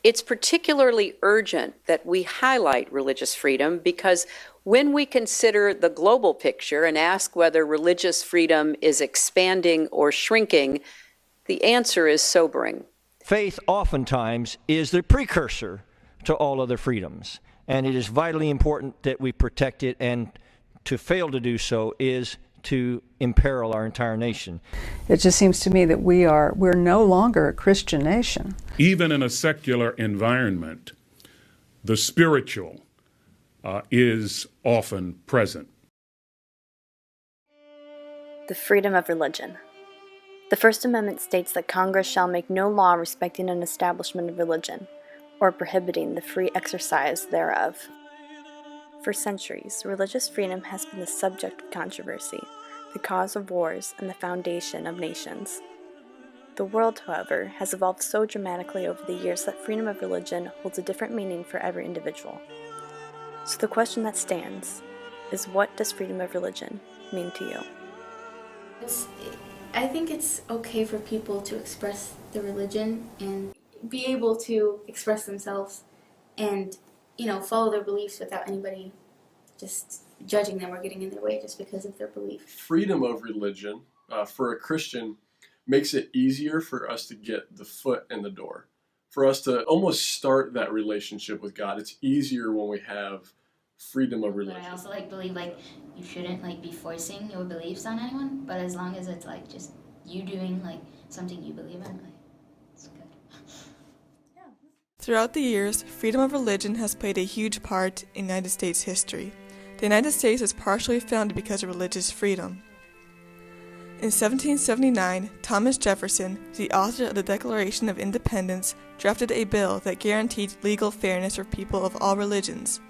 It's particularly urgent that we highlight religious freedom because when we consider the global picture and ask whether religious freedom is expanding or shrinking, the answer is sobering. Faith oftentimes is the precursor to all other freedoms, and it is vitally important that we protect it, and to fail to do so is to imperil our entire nation. It just seems to me that we're no longer a Christian nation. Even in a secular environment, the spiritual is often present. The freedom of religion. The First Amendment states that Congress shall make no law respecting an establishment of religion, or prohibiting the free exercise thereof. For centuries, religious freedom has been the subject of controversy, the cause of wars, and the foundation of nations. The world, however, has evolved so dramatically over the years that freedom of religion holds a different meaning for every individual. So the question that stands is, what does freedom of religion mean to you? I think it's okay for people to express their religion and be able to express themselves and, follow their beliefs without anybody just judging them or getting in their way just because of their belief. Freedom of religion, for a Christian, makes it easier for us to get the foot in the door, for us to almost start that relationship with God. It's easier when we have freedom of religion. But I also believe you shouldn't be forcing your beliefs on anyone, but as long as it's just you doing something you believe in, it's good. Yeah. Throughout the years, freedom of religion has played a huge part in United States history. The United States was partially founded because of religious freedom. In 1779, Thomas Jefferson, the author of the Declaration of Independence, drafted a bill that guaranteed legal fairness for people of all religions.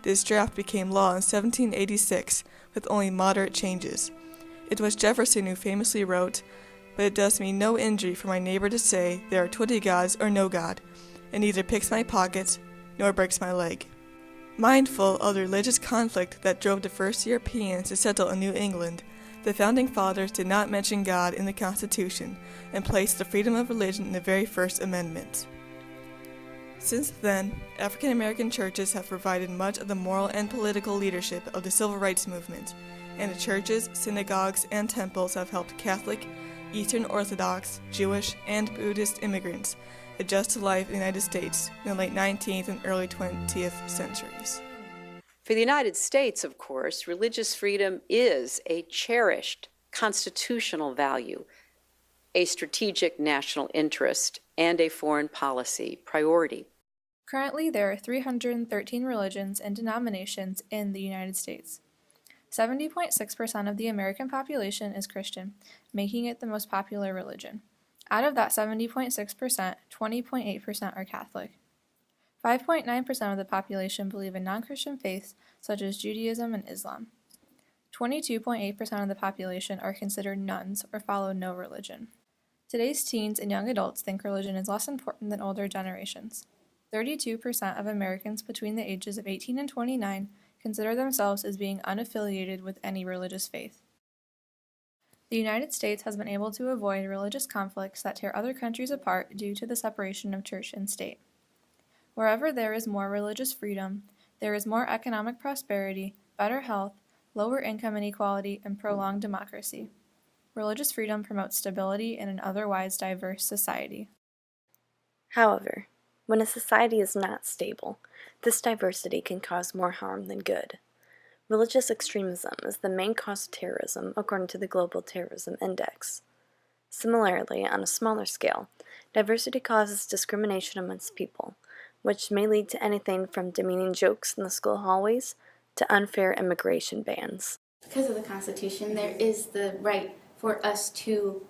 This draft became law in 1786 with only moderate changes. It was Jefferson who famously wrote, "But it does me no injury for my neighbor to say there are 20 gods or no God. It neither picks my pocket nor breaks my leg." Mindful of the religious conflict that drove the first Europeans to settle in New England, the Founding Fathers did not mention God in the Constitution and placed the freedom of religion in the very first amendment. Since then, African American churches have provided much of the moral and political leadership of the civil rights movement, and the churches, synagogues, and temples have helped Catholic, Eastern Orthodox, Jewish, and Buddhist immigrants adjust to life in the United States in the late 19th and early 20th centuries. For the United States, of course, religious freedom is a cherished constitutional value, a strategic national interest, and a foreign policy priority. Currently, there are 313 religions and denominations in the United States. 70.6% of the American population is Christian, making it the most popular religion. Out of that 70.6%, 20.8% are Catholic. 5.9% of the population believe in non-Christian faiths such as Judaism and Islam. 22.8% of the population are considered nones or follow no religion. Today's teens and young adults think religion is less important than older generations. 32% of Americans between the ages of 18 and 29 consider themselves as being unaffiliated with any religious faith. The United States has been able to avoid religious conflicts that tear other countries apart due to the separation of church and state. Wherever there is more religious freedom, there is more economic prosperity, better health, lower income inequality, and prolonged democracy. Religious freedom promotes stability in an otherwise diverse society. However, when a society is not stable, this diversity can cause more harm than good. Religious extremism is the main cause of terrorism according to the Global Terrorism Index. Similarly, on a smaller scale, diversity causes discrimination amongst people, which may lead to anything from demeaning jokes in the school hallways to unfair immigration bans. Because of the Constitution, there is the right for us to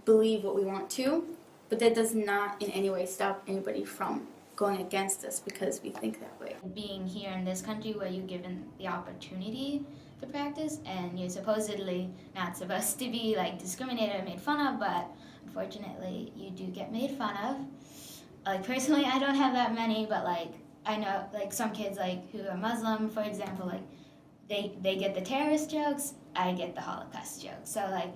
believe what we want to, but that does not in any way stop anybody from going against us because we think that way. Being here in this country where you're given the opportunity to practice and you're supposedly not supposed to be discriminated or made fun of, but unfortunately you do get made fun of. Personally, I don't have that many, but I know some kids who are Muslim, for example, they get the terrorist jokes, I get the Holocaust jokes. So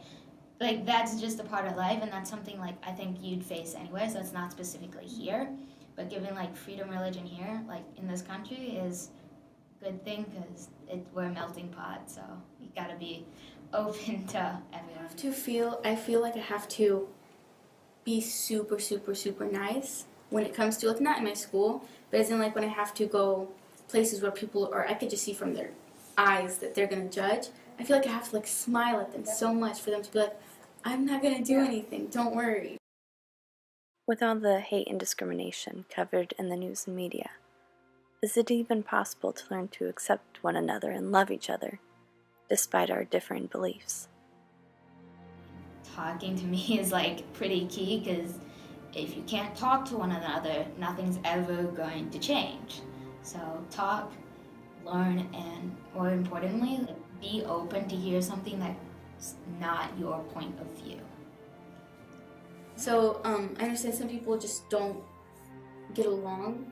like that's just a part of life, and that's something like I think you'd face anyway, so it's not specifically here. But given like freedom religion here, like in this country, is a good thing because we're a melting pot, so you gotta be open to everyone. I feel like I have to be super, super, super nice when it comes to, like, not in my school, but as in like when I have to go places where people, or I could just see from their eyes that they're gonna judge. I feel like I have to like smile at them so much for them to be like, I'm not gonna do anything, don't worry. With all the hate and discrimination covered in the news and media, is it even possible to learn to accept one another and love each other, despite our differing beliefs? Talking to me is like pretty key, because if you can't talk to one another, nothing's ever going to change. So talk, learn, and more importantly, like, be open to hear something that's not your point of view. So I understand some people just don't get along.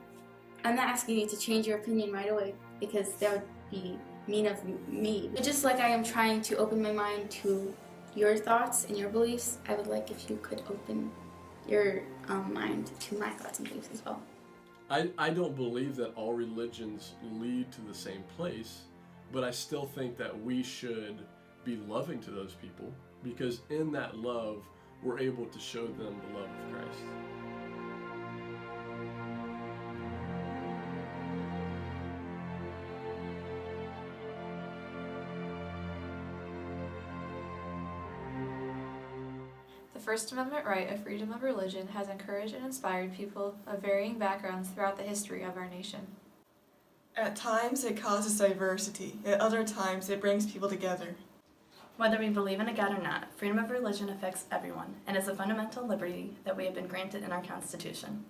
I'm not asking you to change your opinion right away, because that would be mean of me. But just like I am trying to open my mind to your thoughts and your beliefs, I would like if you could open your mind to my thoughts and beliefs as well. I don't believe that all religions lead to the same place, but I still think that we should be loving to those people, because in that love, we're able to show them the love of Christ. The First Amendment right of freedom of religion has encouraged and inspired people of varying backgrounds throughout the history of our nation. At times, it causes diversity. At other times, it brings people together. Whether we believe in a God or not, freedom of religion affects everyone and is a fundamental liberty that we have been granted in our Constitution.